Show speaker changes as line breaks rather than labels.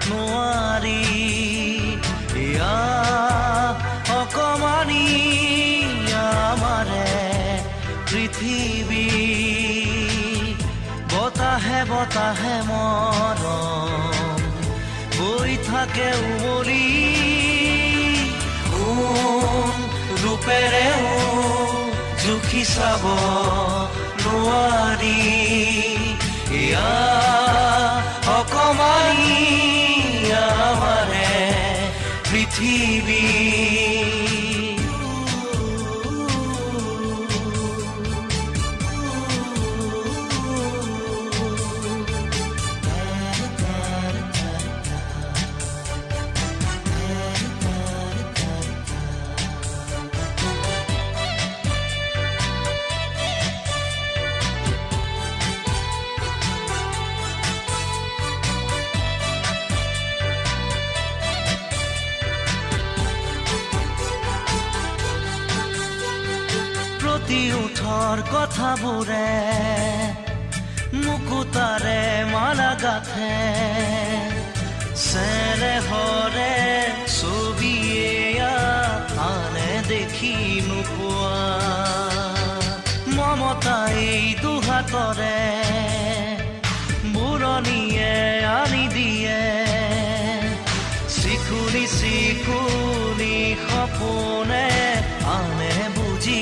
নোৱাৰি এয়া অকমানি আমাৰে পৃথিৱী বতাহে বতাহে মৰম বৈ থাকে উমলি ৰূপেৰেও জুখি চাব নোৱাৰি এয়া অকমানি আমাৰে পৃথিৱী প্ৰতি উঠৰ কথাবোৰে মুকুতাৰে মালা গাথে চেনেহৰে ছবিয়ে আনে দেখি নোপোৱা মমতাই দুহাতৰে বুৰণিয়ে আনি দিয়ে চিকুনি চিকুনি সপোনে আনে বুজি